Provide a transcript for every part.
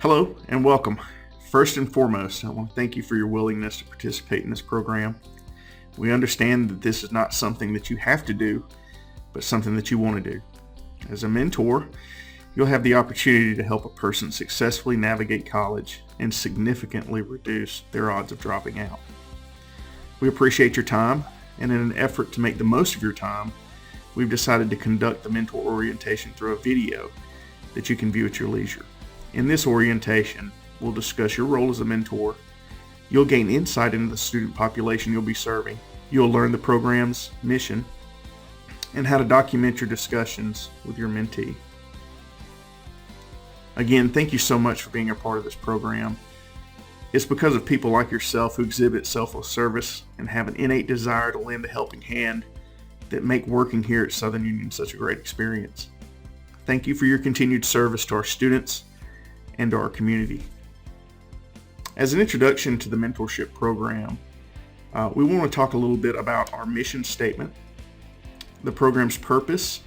Hello and welcome. First and foremost, I want to thank you for your willingness to participate in this program. We understand that this is not something that you have to do, but something that you want to do. As a mentor, you'll have the opportunity to help a person successfully navigate college and significantly reduce their odds of dropping out. We appreciate your time, and in an effort to make the most of your time, we've decided to conduct the mentor orientation through a video that you can view at your leisure. In this orientation, we'll discuss your role as a mentor. You'll gain insight into the student population you'll be serving. You'll learn the program's mission and how to document your discussions with your mentee. Again, thank you so much for being a part of this program. It's because of people like yourself who exhibit selfless service and have an innate desire to lend a helping hand that make working here at Southern Union such a great experience. Thank you for your continued service to our students and to our community. As an introduction to the mentorship program, we want to talk a little bit about our mission statement, the program's purpose,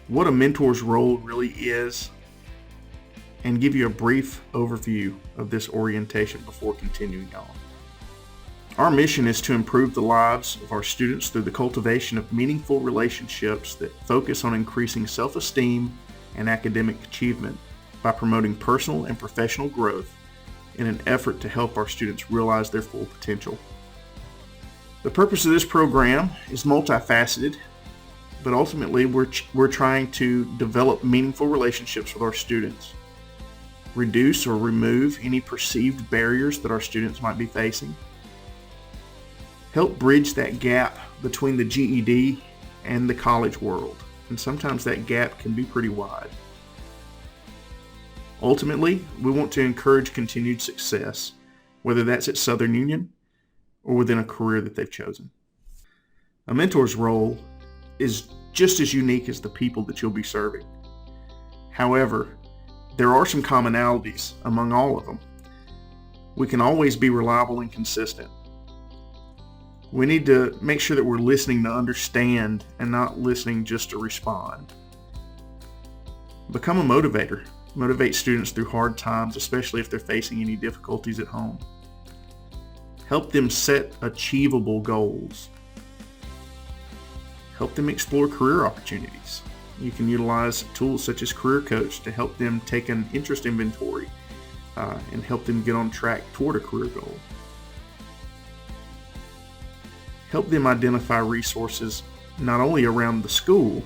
what a mentor's role really is, and give you a brief overview of this orientation before continuing on. Our mission is to improve the lives of our students through the cultivation of meaningful relationships that focus on increasing self-esteem and academic achievement by promoting personal and professional growth in an effort to help our students realize their full potential. The purpose of this program is multifaceted, but ultimately we're trying to develop meaningful relationships with our students, reduce or remove any perceived barriers that our students might be facing, help bridge that gap between the GED and the college world, and sometimes that gap can be pretty wide. Ultimately, we want to encourage continued success, whether that's at Southern Union or within a career that they've chosen. A mentor's role is just as unique as the people that you'll be serving. However, there are some commonalities among all of them. We can always be reliable and consistent. We need to make sure that we're listening to understand and not listening just to respond. Become a motivator. Motivate students through hard times, especially if they're facing any difficulties at home. Help them set achievable goals. Help them explore career opportunities. You can utilize tools such as Career Coach to help them take an interest inventory and help them get on track toward a career goal. Help them identify resources not only around the school,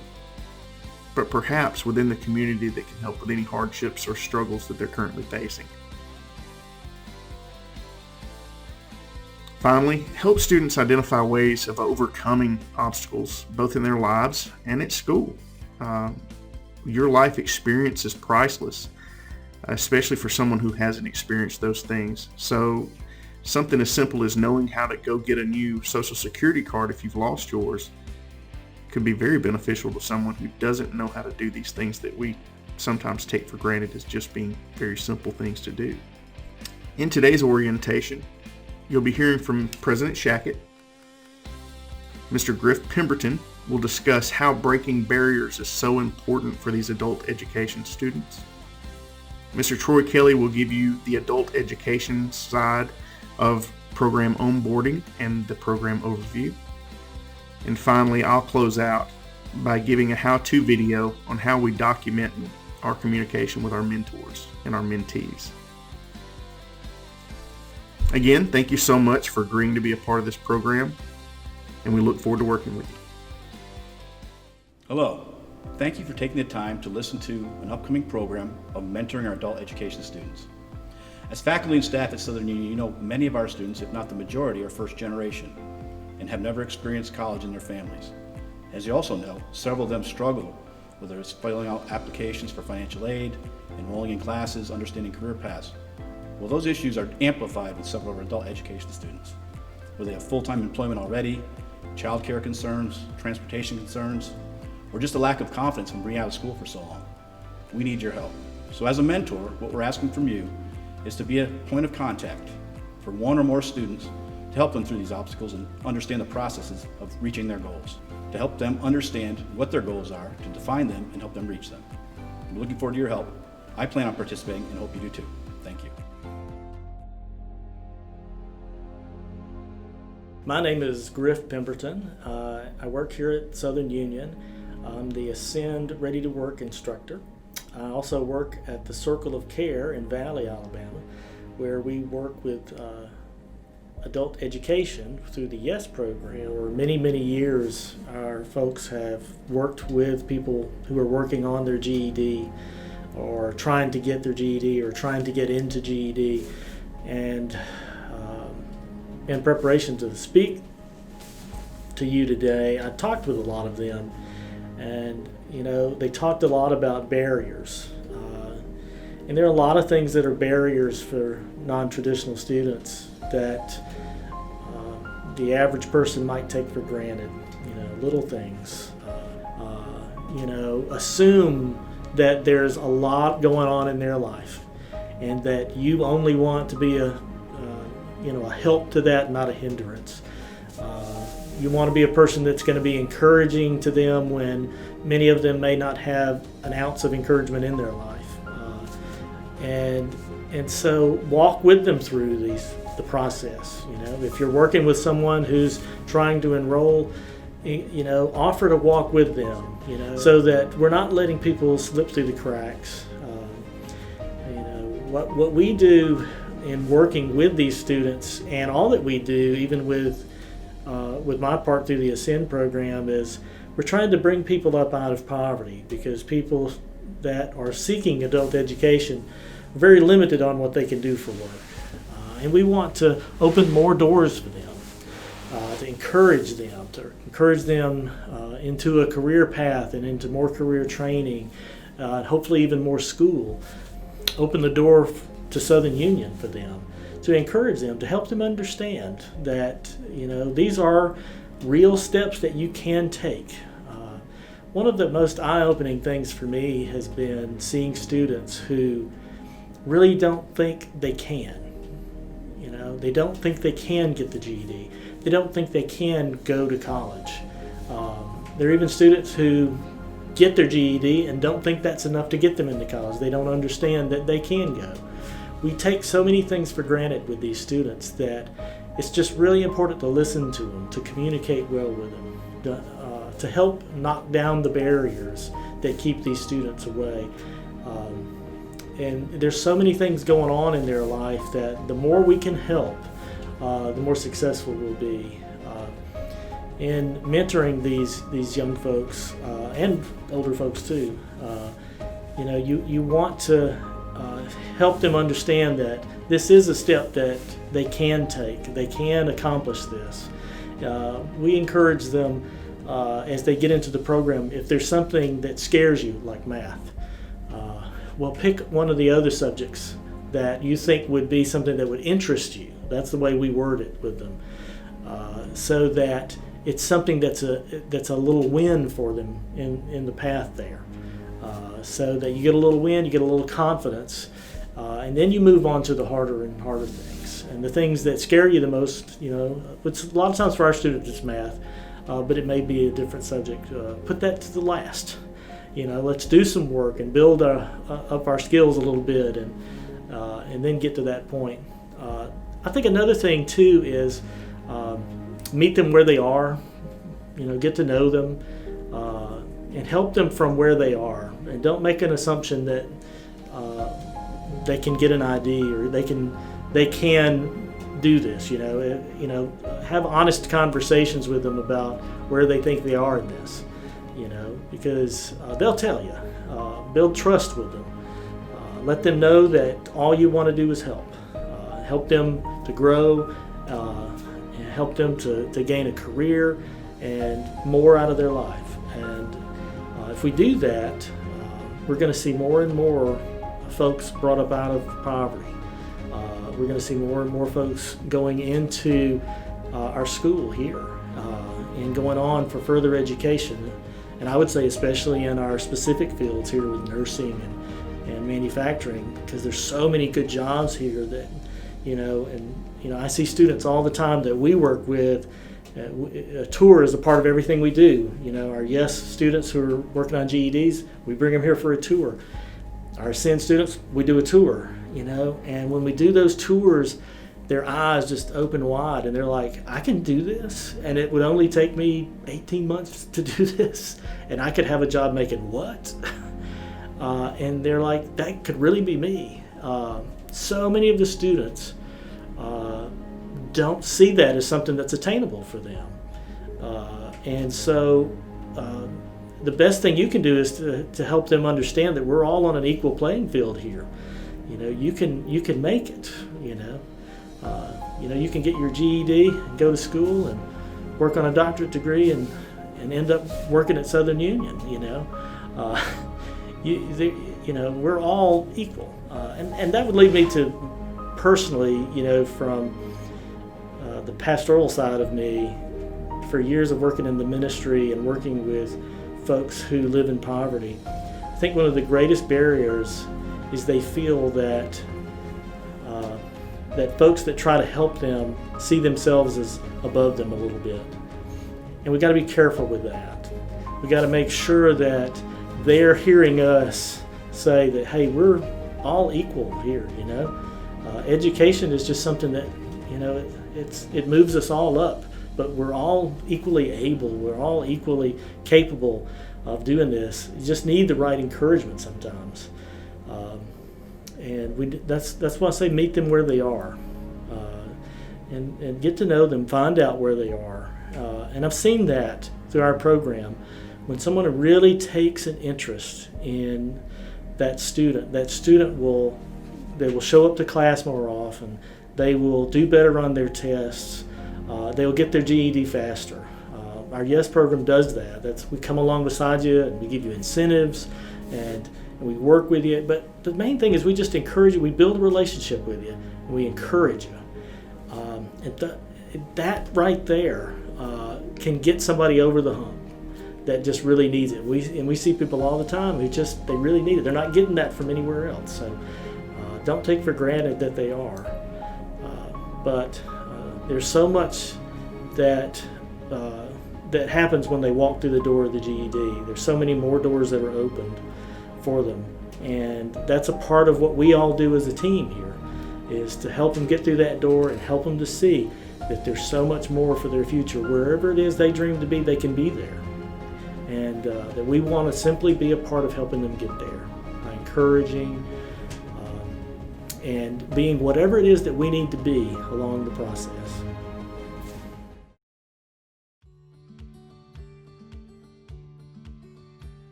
but perhaps within the community that can help with any hardships or struggles that they're currently facing. Finally, help students identify ways of overcoming obstacles, both in their lives and at school. Your life experience is priceless, especially for someone who hasn't experienced those things. So something as simple as knowing how to go get a new Social Security card if you've lost yours could be very beneficial to someone who doesn't know how to do these things that we sometimes take for granted as just being very simple things to do. In today's orientation, you'll be hearing from President Shackett. Mr. Griff Pemberton will discuss how breaking barriers is so important for these adult education students. Mr. Troy Kelly will give you the adult education side of program onboarding and the program overview. And finally, I'll close out by giving a how-to video on how we document our communication with our mentors and our mentees. Again, thank you so much for agreeing to be a part of this program, and we look forward to working with you. Hello. Thank you for taking the time to listen to an upcoming program of mentoring our adult education students. As faculty and staff at Southern Union, you know many of our students, if not the majority, are first generation and have never experienced college in their families. As you also know, several of them struggle, whether it's filling out applications for financial aid, enrolling in classes, understanding career paths. Well, those issues are amplified with several of our adult education students, whether they have full-time employment already, childcare concerns, transportation concerns, or just a lack of confidence from being out of school for so long. We need your help. So as a mentor, what we're asking from you is to be a point of contact for one or more students to help them through these obstacles and understand the processes of reaching their goals, to help them understand what their goals are, to define them and help them reach them. I'm looking forward to your help. I plan on participating and hope you do too. Thank you. My name is Griff Pemberton. I work here at Southern Union. I'm the Ascend Ready to Work instructor. I also work at the Circle of Care in Valley, Alabama, where we work with adult education through the YES program. For many, many years, our folks have worked with people who are working on their GED or trying to get their GED or trying to get into GED. And in preparation to speak to you today, I talked with a lot of them, and they talked a lot about barriers. And there are a lot of things that are barriers for non-traditional students that the average person might take for granted. Little things. Assume that there's a lot going on in their life, and that you only want to be a help to that, not a hindrance. You want to be a person that's going to be encouraging to them when many of them may not have an ounce of encouragement in their life. And so walk with them through the process. If you're working with someone who's trying to enroll, offer to walk with them, so that we're not letting people slip through the cracks. What we do in working with these students, and all that we do, even with my part through the Ascend program, is we're trying to bring people up out of poverty, because people that are seeking adult education are very limited on what they can do for work. And we want to open more doors for them, to encourage them into a career path and into more career training, and hopefully even more school. Open the door to Southern Union for them, to encourage them, to help them understand that these are real steps that you can take. One of the most eye-opening things for me has been seeing students who really don't think they can. They don't think they can get the GED. They don't think they can go to college. There are even students who get their GED and don't think that's enough to get them into college. They don't understand that they can go. We take so many things for granted with these students that it's just really important to listen to them, to communicate well with them, to help knock down the barriers that keep these students away. And there's so many things going on in their life that the more we can help, the more successful we'll be. In mentoring these young folks and older folks too, you want to help them understand that this is a step that they can take. They can accomplish this. We encourage them as they get into the program, if there's something that scares you, like math, well, pick one of the other subjects that you think would be something that would interest you. That's the way we word it with them, so that it's something that's a little win for them in the path there. So that you get a little win, you get a little confidence, and then you move on to the harder and harder things. And the things that scare you the most, which a lot of times for our students it's math, but it may be a different subject. Put that to the last. Let's do some work and build up our skills a little bit, and then get to that point. I think another thing too is meet them where they are. Get to know them, and help them from where they are. And don't make an assumption that they can get an ID or they can do this. Have honest conversations with them about where they think they are in this. Because they'll tell you. Build trust with them. Let them know that all you want to do is help. Help them to grow, and help them to gain a career and more out of their life. And if we do that, we're going to see more and more folks brought up out of poverty. We're going to see more and more folks going into our school here and going on for further education. And I would say especially in our specific fields here with nursing and manufacturing, because there's so many good jobs here that, I see students all the time that we work with. A tour is a part of everything we do. Our YES students who are working on GEDs, we bring them here for a tour. Our Ascend students, we do a tour, and when we do those tours, their eyes just open wide and they're like, I can do this, and it would only take me 18 months to do this, and I could have a job making what? And they're like, that could really be me. So many of the students don't see that as something that's attainable for them. And so the best thing you can do is to help them understand that we're all on an equal playing field here. You can make it, you can get your GED and go to school and work on a doctorate degree and end up working at Southern Union, we're all equal. And that would lead me to personally, from the pastoral side of me, for years of working in the ministry and working with folks who live in poverty, I think one of the greatest barriers is they feel that that folks that try to help them see themselves as above them a little bit. And we got to be careful with that. We got to make sure that they're hearing us say that, hey, we're all equal here, Education is just something that, it moves us all up, but we're all equally able, we're all equally capable of doing this. You just need the right encouragement sometimes. That's why I say meet them where they are, and get to know them, find out where they are. And I've seen that through our program. When someone really takes an interest in that student will show up to class more often. They will do better on their tests. They will get their GED faster. Our YES program does that. We come along beside you and we give you incentives and we work with you. But the main thing is we just encourage you. We build a relationship with you and we encourage you. That right there can get somebody over the hump that just really needs it. We see people all the time who they really need it. They're not getting that from anywhere else. So don't take for granted that they are. But there's so much that happens when they walk through the door of the GED. There's so many more doors that are opened for them. And that's a part of what we all do as a team here, is to help them get through that door and help them to see that there's so much more for their future. Wherever it is they dream to be, they can be there. And that we want to simply be a part of helping them get there by encouraging and being whatever it is that we need to be along the process.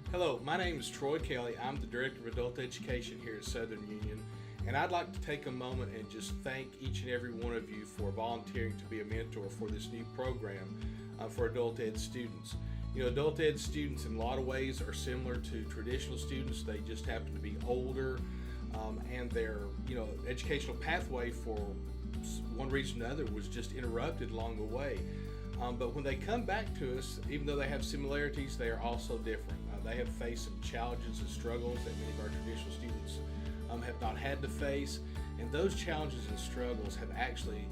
Hello, my name is Troy Kelly. I'm the Director of Adult Education here at Southern Union, and I'd like to take a moment and just thank each and every one of you for volunteering to be a mentor for this new program for adult ed students. Adult ed students in a lot of ways are similar to traditional students. They just happen to be older, and their educational pathway for one reason or another was just interrupted along the way. But when they come back to us, even though they have similarities, they are also different. They have faced some challenges and struggles that many of our traditional students have not had to face, and those challenges and struggles have actually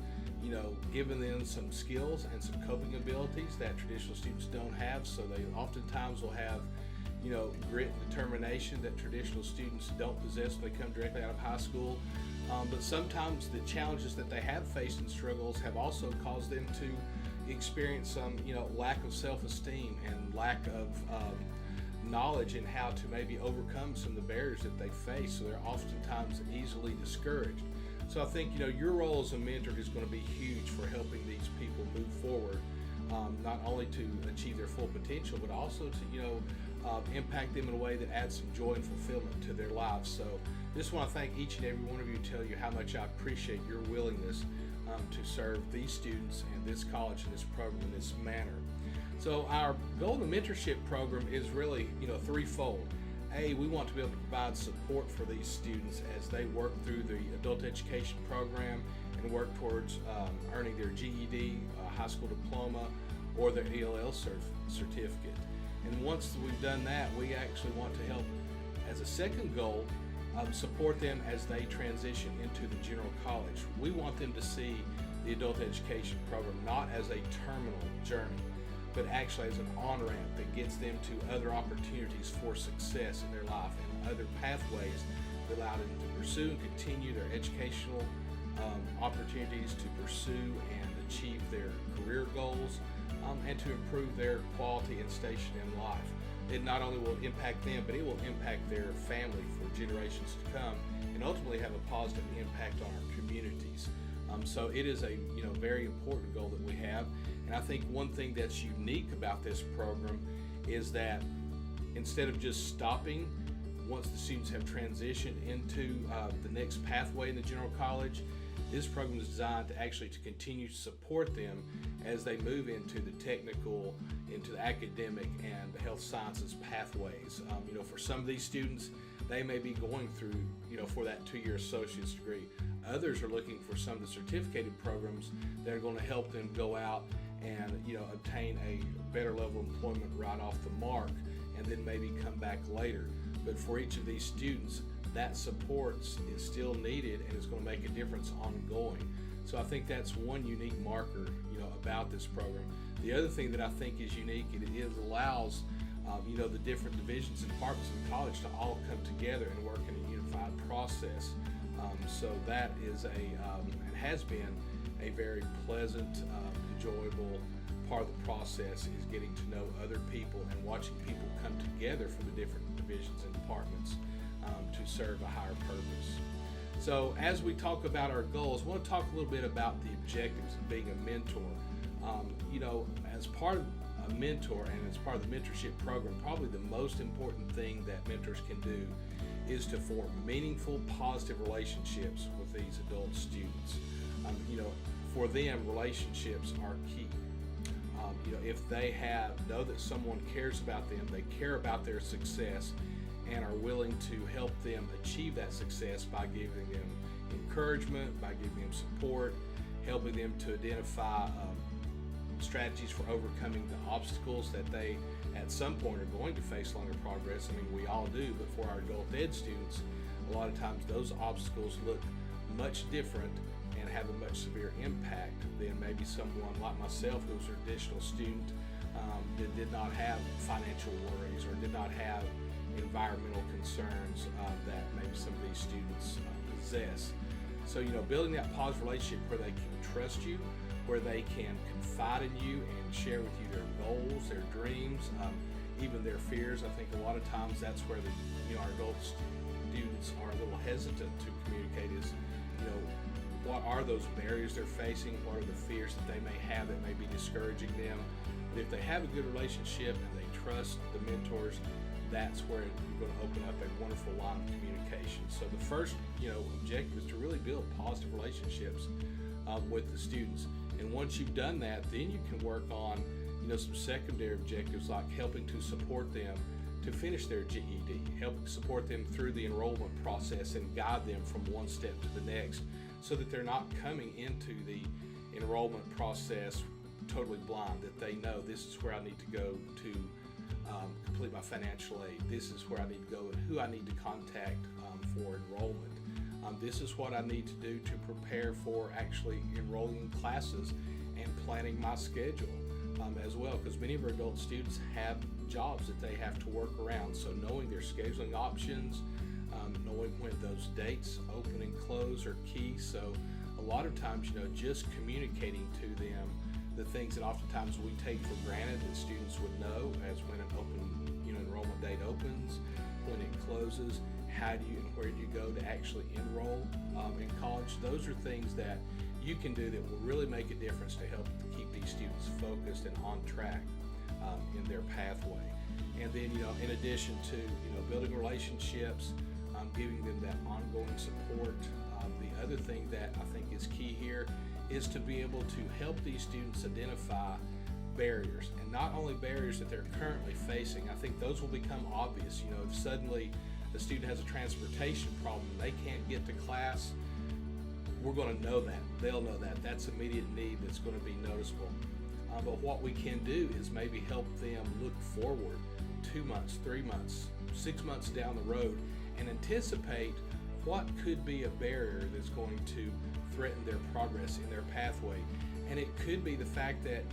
given them some skills and some coping abilities that traditional students don't have. So they oftentimes will have grit and determination that traditional students don't possess when they come directly out of high school. But sometimes the challenges that they have faced and struggles have also caused them to experience some lack of self-esteem and lack of knowledge in how to maybe overcome some of the barriers that they face. So they're oftentimes easily discouraged. So I think your role as a mentor is going to be huge for helping these people move forward, not only to achieve their full potential, but also to impact them in a way that adds some joy and fulfillment to their lives. So just want to thank each and every one of you, tell you how much I appreciate your willingness to serve these students and this college and this program in this manner. So our goal of the mentorship program is really threefold. A, we want to be able to provide support for these students as they work through the adult education program and work towards earning their GED, high school diploma, or their ELL certificate. And once we've done that, we actually want to help, as a second goal, support them as they transition into the general college. We want them to see the adult education program not as a terminal journey, but actually as an on-ramp that gets them to other opportunities for success in their life. And other pathways that allow them to pursue and continue their educational opportunities to pursue and achieve their career goals, and to improve their quality and station in life. It not only will impact them, but it will impact their family for generations to come, and ultimately have a positive impact on our communities. So it is a very important goal that we have, and I think one thing that's unique about this program is that instead of just stopping once the students have transitioned into the next pathway in the general college, this program is designed to continue to support them as they move into the technical, into the academic, and the health sciences pathways. For some of these students, they may be going through, for that 2-year associate's degree. Others are looking for some of the certificated programs that are going to help them go out and, obtain a better level of employment right off the mark, and then maybe come back later. But for each of these students, that support is still needed, and it's going to make a difference ongoing. So I think that's one unique marker, about this program. The other thing that I think is unique, it allows, the different divisions and departments of the college to all come together and work in a unified process. So that is and has been a very pleasant, enjoyable part of the process, is getting to know other people and watching people come together from the different divisions and departments to serve a higher purpose. So as we talk about our goals, I want to talk a little bit about the objectives of being a mentor. As part of a mentor and as part of the mentorship program, probably the most important thing that mentors can do is to form meaningful, positive relationships with these adult students. For them, relationships are key. If they know that someone cares about them, they care about their success, and are willing to help them achieve that success by giving them encouragement, by giving them support, helping them to identify strategies for overcoming the obstacles that they at some point are going to face along their progress. I mean, we all do, but for our adult ed students, a lot of times those obstacles look much different and have a much severe impact than maybe someone like myself, who's a traditional student that did not have financial worries or did not have environmental concerns that maybe some of these students possess. So, building that positive relationship where they can trust you, where they can confide in you and share with you their goals, their dreams, even their fears. I think a lot of times that's where our adult students are a little hesitant to communicate is, what are those barriers they're facing? What are the fears that they may have that may be discouraging them? But if they have a good relationship and they trust the mentors, that's where you're going to open up a wonderful line of communication. So the first, objective is to really build positive relationships with the students. And once you've done that, then you can work on, some secondary objectives like helping to support them to finish their GED, helping support them through the enrollment process and guide them from one step to the next, so that they're not coming into the enrollment process totally blind, that they know this is where I need to go to complete my financial aid. This is where I need to go and who I need to contact for enrollment. This is what I need to do to prepare for actually enrolling in classes and planning my schedule as well, because many of our adult students have jobs that they have to work around. So knowing their scheduling options, knowing when those dates open and close are key. So a lot of times, just communicating to them the things that oftentimes we take for granted that students would know, as when an enrollment date opens, when it closes, how do you and where do you go to actually enroll in college. Those are things that you can do that will really make a difference to help to keep these students focused and on track in their pathway. And then, in addition to, building relationships, giving them that ongoing support, the other thing that I think is key here is to be able to help these students identify barriers, and not only barriers that they're currently facing. I think those will become obvious. If suddenly the student has a transportation problem, they can't get to class, we're going to know that. They'll know that. That's immediate need that's going to be noticeable. But what we can do is maybe help them look forward 2 months, 3 months, 6 months down the road and anticipate what could be a barrier that's going to threaten their progress in their pathway. And it could be the fact that,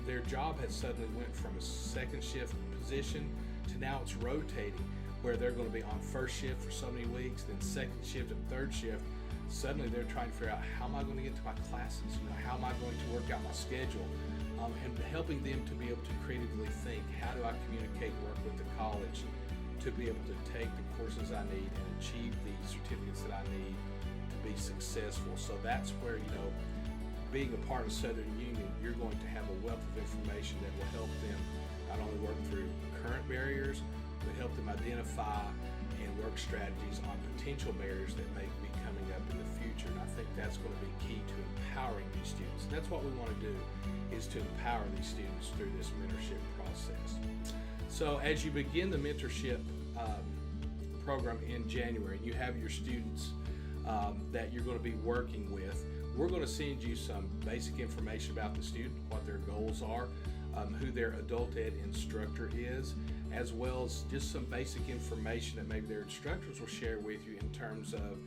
their job has suddenly went from a second shift position to now it's rotating. where they're going to be on first shift for so many weeks, then second shift and third shift. Suddenly they're trying to figure out, how am I going to get to my classes? How am I going to work out my schedule? And helping them to be able to creatively think, how do I communicate and work with the college to be able to take the courses I need and achieve the certificates that I need to be successful. So that's where, being a part of Southern Union, you're going to have a wealth of information that will help them not only work through current barriers, but help them identify and work strategies on potential barriers that may be coming up in the future. And I think that's going to be key to empowering these students. And that's what we want to do, is to empower these students through this mentorship process. So as you begin the mentorship program in January, and you have your students that you're going to be working with, we're going to send you some basic information about the student, what their goals are, who their adult ed instructor is, as well as just some basic information that maybe their instructors will share with you in terms of,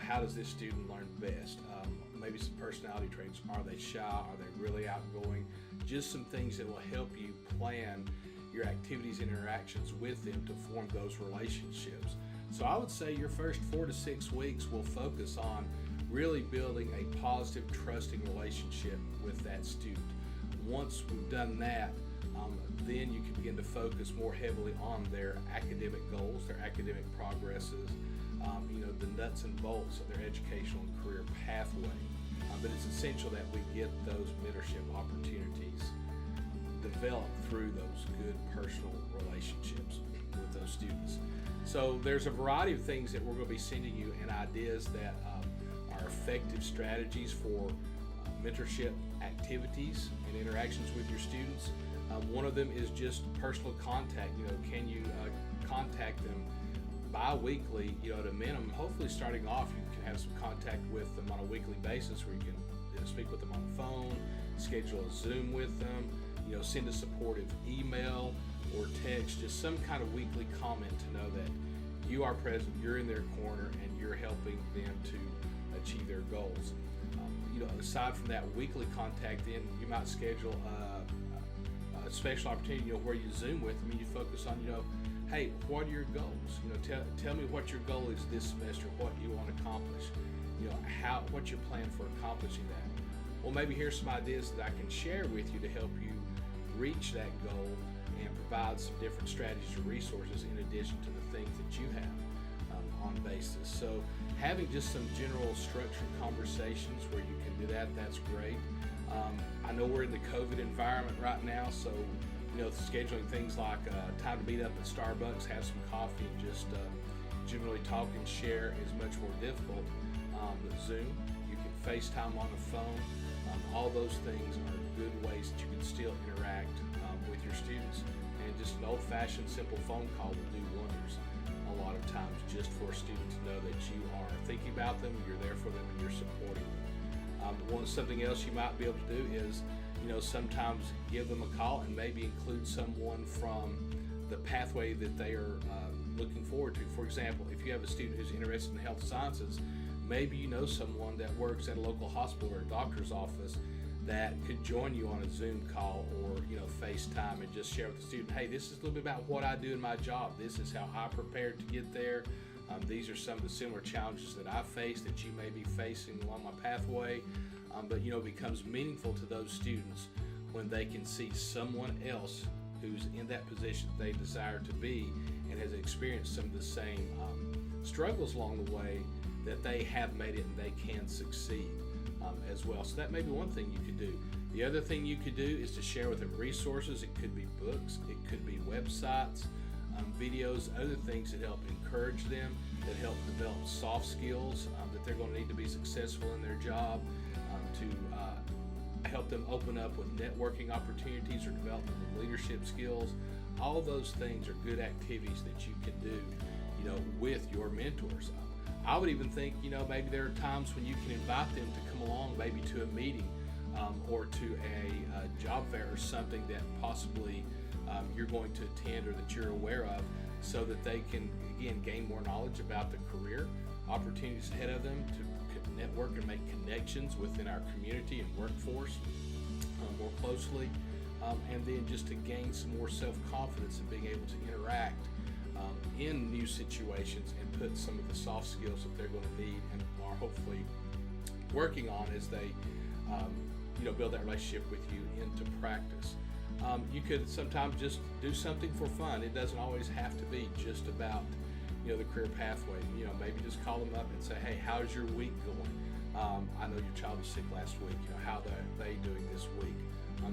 how does this student learn best? Maybe some personality traits. Are they shy? Are they really outgoing? Just some things that will help you plan your activities and interactions with them to form those relationships. So I would say your first 4 to 6 weeks will focus on really building a positive, trusting relationship with that student. Once we've done that, then you can begin to focus more heavily on their academic goals, their academic progresses, the nuts and bolts of their educational and career pathway. But it's essential that we get those mentorship opportunities developed through those good personal relationships with those students. So there's a variety of things that we're going to be sending you, and ideas that are effective strategies for mentorship activities and interactions with your students. One of them is just personal contact. Can you contact them bi-weekly, at a minimum. Hopefully starting off, you can have some contact with them on a weekly basis, where you can speak with them on the phone, schedule a Zoom with them, send a supportive email or text, just some kind of weekly comment to know that you are present, you're in their corner, and you're helping them to achieve their goals. Aside from that weekly contact, then you might schedule a special opportunity, where you Zoom with them and you focus on, hey, what are your goals? Tell me what your goal is this semester, what you want to accomplish. What's your plan for accomplishing that? Well, maybe here's some ideas that I can share with you to help you reach that goal, and provide some different strategies or resources in addition to the things that you have on basis. So having just some general structured conversations where you can do that, that's great. I know we're in the COVID environment right now, so scheduling things like time to meet up at Starbucks, have some coffee, and just generally talk and share is much more difficult. With Zoom, you can FaceTime on the phone. All those things are good ways that you can still interact with your students, and just an old-fashioned simple phone call will do wonders a lot of times, just for a student to know that you are thinking about them, you're there for them, and you're supporting them. Something else you might be able to do is, sometimes give them a call and maybe include someone from the pathway that they are looking forward to. For example, if you have a student who's interested in health sciences, maybe someone that works at a local hospital or a doctor's office that could join you on a Zoom call or FaceTime, and just share with the student, hey, this is a little bit about what I do in my job. This is how I prepared to get there. These are some of the similar challenges that I face that you may be facing along my pathway. But it becomes meaningful to those students when they can see someone else who's in that position they desire to be and has experienced some of the same struggles along the way, that they have made it and they can succeed as well. So that may be one thing you could do. The other thing you could do is to share with them resources. It could be books, it could be websites, videos, other things that help encourage them, that help develop soft skills that they're going to need to be successful in their job, to help them open up with networking opportunities or development of leadership skills. All those things are good activities that you can do, with your mentors. I would even think, maybe there are times when you can invite them to come along, maybe to a meeting or to a job fair or something that possibly you're going to attend or that you're aware of, so that they can, again, gain more knowledge about the career opportunities ahead of them, to network and make connections within our community and workforce more closely, and then just to gain some more self-confidence in being able to interact in new situations and put some of the soft skills that they're going to need and are hopefully working on as they build that relationship with you into practice. You could sometimes just do something for fun. It doesn't always have to be just about the career pathway. Maybe just call them up and say, hey, how's your week going? I know your child was sick last week. How are they doing this week?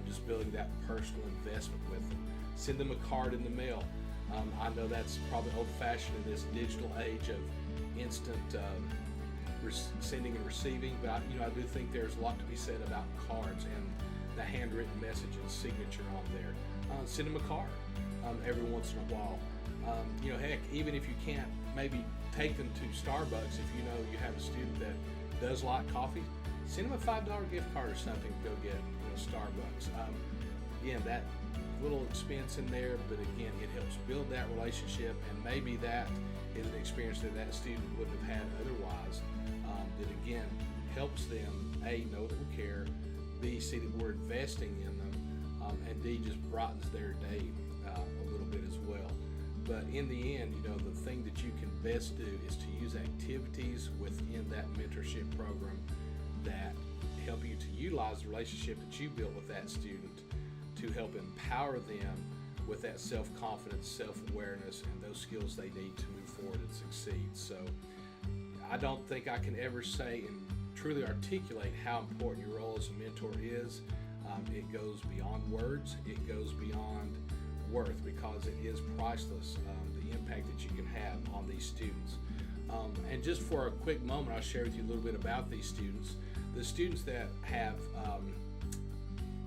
Just building that personal investment with them. Send them a card in the mail. I know that's probably old-fashioned in this digital age of instant sending and receiving, but I do think there's a lot to be said about cards and the handwritten message and signature on there. Send them a card every once in a while. Heck, even if you can't maybe take them to Starbucks, if you have a student that does like coffee, send them a $5 gift card or something to go get Starbucks. Again, that little expense in there, but again, it helps build that relationship, and maybe that is an experience that student wouldn't have had otherwise. That again helps them know that we care, B, see that we're investing in them, and D, just brightens their day a little bit as well. But in the end, the thing that you can best do is to use activities within that mentorship program that help you to utilize the relationship that you built with that student to help empower them with that self-confidence, self-awareness, and those skills they need to move forward and succeed. So I don't think I can ever say and truly articulate how important your role as a mentor is. It goes beyond words, it goes beyond worth, because it is priceless, the impact that you can have on these students. And just for a quick moment, I'll share with you a little bit about these students. The students that have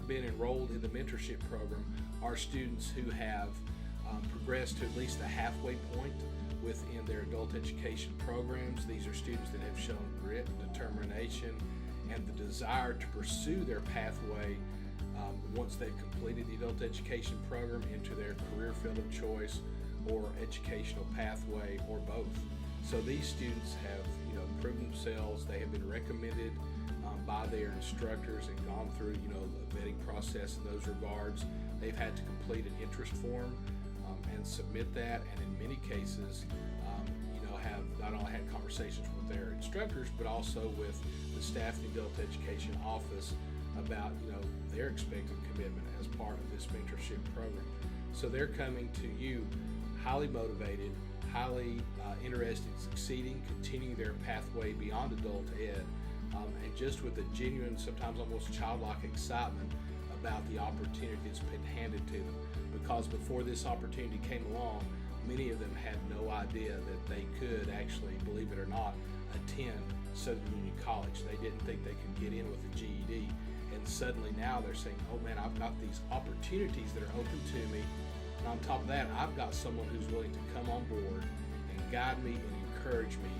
been enrolled in the mentorship program are students who have progressed to at least the halfway point within their adult education programs. These are students that have shown grit, determination, and the desire to pursue their pathway once they've completed the adult education program into their career field of choice or educational pathway, or both. So these students have proven themselves. They have been recommended by their instructors and gone through the vetting process in those regards. They've had to complete an interest form and submit that, and in many cases have not only had conversations with their instructors but also with the staff in the adult education office about their expected commitment as part of this mentorship program. So they're coming to you highly motivated, highly interested in succeeding, continuing their pathway beyond adult ed, and just with a genuine, sometimes almost childlike excitement about the opportunity that's been handed to them. Because before this opportunity came along, many of them had no idea that they could actually, believe it or not, attend Southern Union College. They didn't think they could get in with a GED, and suddenly now they're saying, oh man, I've got these opportunities that are open to me, and on top of that, I've got someone who's willing to come on board and guide me and encourage me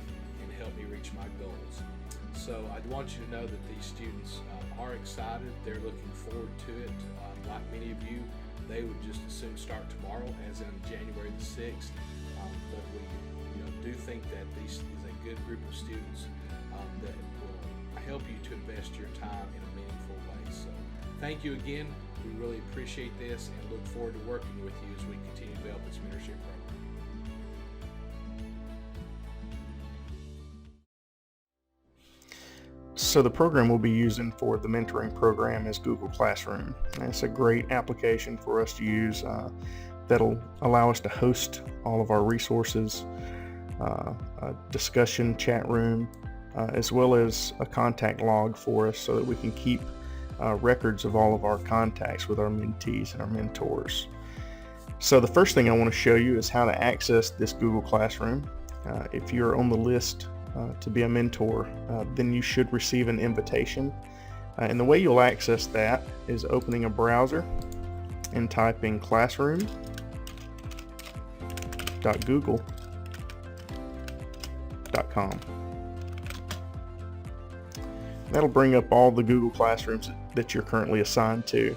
and help me reach my goals. So I want you to know that these students are excited. They're looking forward to it. Like many of you, they would just as soon start tomorrow as in January the 6th. But we do think that this is a good group of students that will help you to invest your time in a meaningful way. So thank you again. We really appreciate this and look forward to working with you as we continue to develop this mentorship program. So the program we'll be using for the mentoring program is Google Classroom. And it's a great application for us to use that'll allow us to host all of our resources, a discussion chat room, as well as a contact log for us so that we can keep records of all of our contacts with our mentees and our mentors. So the first thing I want to show you is how to access this Google Classroom. If you're on the list to be a mentor, then you should receive an invitation. And the way you'll access that is opening a browser and typing classroom.google.com. That'll bring up all the Google Classrooms that you're currently assigned to.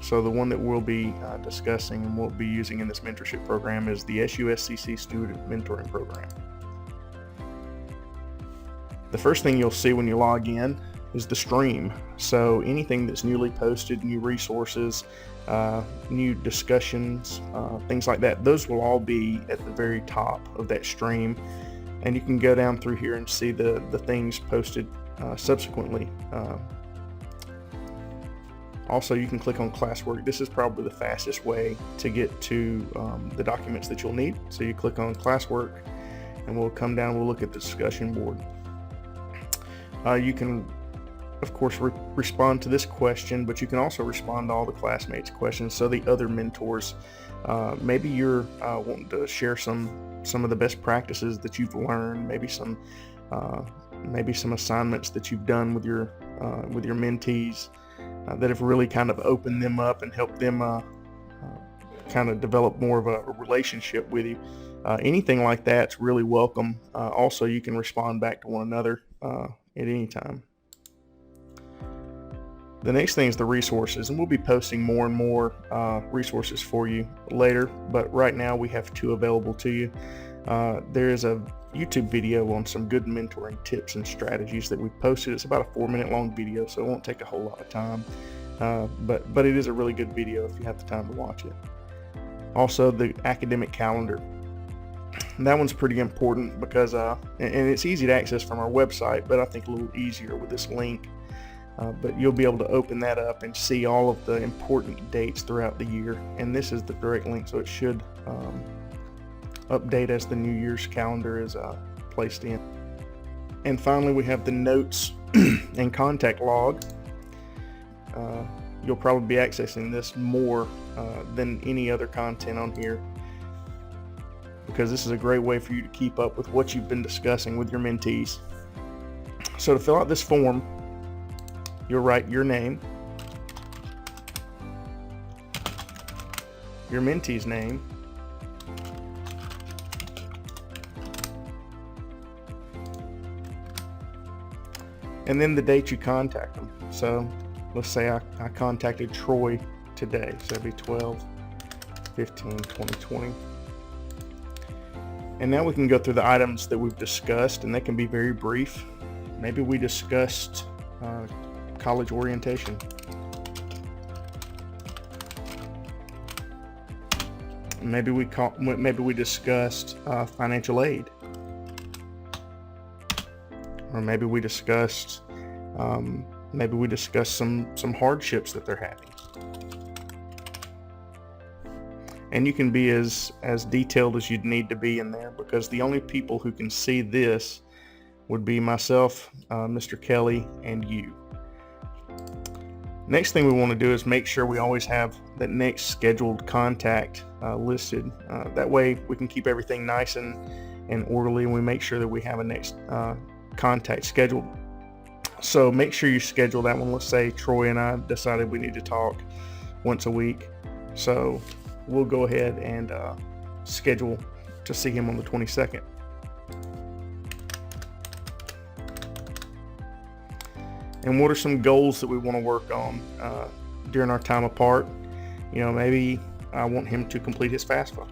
So the one that we'll be discussing and we'll be using in this mentorship program is the SUSCC Student Mentoring Program. The first thing you'll see when you log in is the stream. So anything that's newly posted, new resources, new discussions, things like that, those will all be at the very top of that stream. And you can go down through here and see the things posted subsequently. Also, you can click on classwork. This is probably the fastest way to get to the documents that you'll need. So you click on classwork and we'll come down, we'll look at the discussion board. You can, of course, respond to this question, but you can also respond to all the classmates' questions. So the other mentors, maybe you're wanting to share some of the best practices that you've learned, maybe some assignments that you've done with your mentees that have really kind of opened them up and helped them kind of develop more of a relationship with you. Anything like that's really welcome. Also, you can respond back to one another at any time. The next thing is the resources, and we'll be posting more and more resources for you later, but right now we have 2 available to you. There is a YouTube video on some good mentoring tips and strategies that we've posted. It's about a 4-minute long video, so it won't take a whole lot of time, but it is a really good video if you have the time to watch it. Also, the academic calendar. That one's pretty important because and it's easy to access from our website, but I think a little easier with this link. But you'll be able to open that up and see all of the important dates throughout the year. And this is the direct link, so it should update as the New Year's calendar is placed in. And finally, we have the notes and contact log. You'll probably be accessing this more than any other content on here, because this is a great way for you to keep up with what you've been discussing with your mentees. So to fill out this form, you'll write your name, your mentee's name, and then the date you contact them. So let's say I contacted Troy today, so that'd be 12/15/2020. And now we can go through the items that we've discussed, and they can be very brief. Maybe we discussed college orientation. Maybe we discussed financial aid, or maybe we discussed some hardships that they're having. And you can be as detailed as you'd need to be in there, because the only people who can see this would be myself, Mr. Kelly, and you. Next thing we want to do is make sure we always have that next scheduled contact listed. That way we can keep everything nice and orderly, and we make sure that we have a next contact scheduled. So make sure you schedule that one. Let's say Troy and I decided we need to talk once a week. So we'll go ahead and schedule to see him on the 22nd. And what are some goals that we want to work on during our time apart? You know, maybe I want him to complete his FAFSA.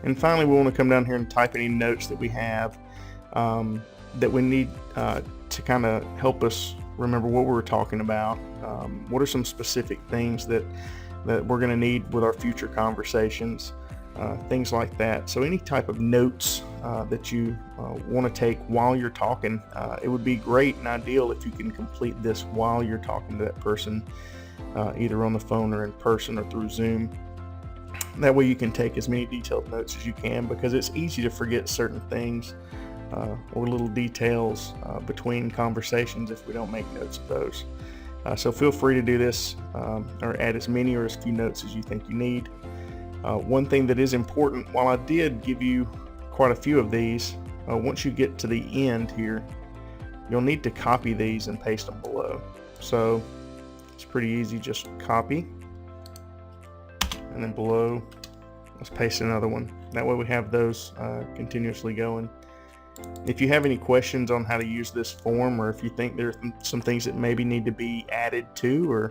And finally, we want to come down here and type any notes that we have that we need to kind of help us remember what we were talking about. What are some specific things that we're going to need with our future conversations, things like that. So any type of notes that you want to take while you're talking, it would be great and ideal if you can complete this while you're talking to that person, either on the phone or in person or through Zoom. That way you can take as many detailed notes as you can, because it's easy to forget certain things or little details between conversations if we don't make notes of those. So feel free to do this or add as many or as few notes as you think you need. One thing that is important, while I did give you quite a few of these, once you get to the end here, you'll need to copy these and paste them below. So it's pretty easy, just copy, and then below, let's paste another one. That way we have those continuously going. If you have any questions on how to use this form, or if you think there are some things that maybe need to be added to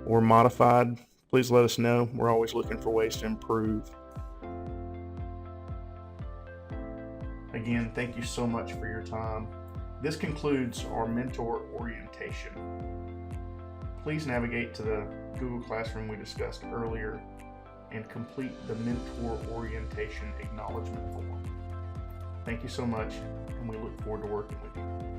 or modified, please let us know. We're always looking for ways to improve. Again, thank you so much for your time. This concludes our mentor orientation. Please navigate to the Google Classroom we discussed earlier and complete the mentor orientation acknowledgement form. Thank you so much, and we look forward to working with you.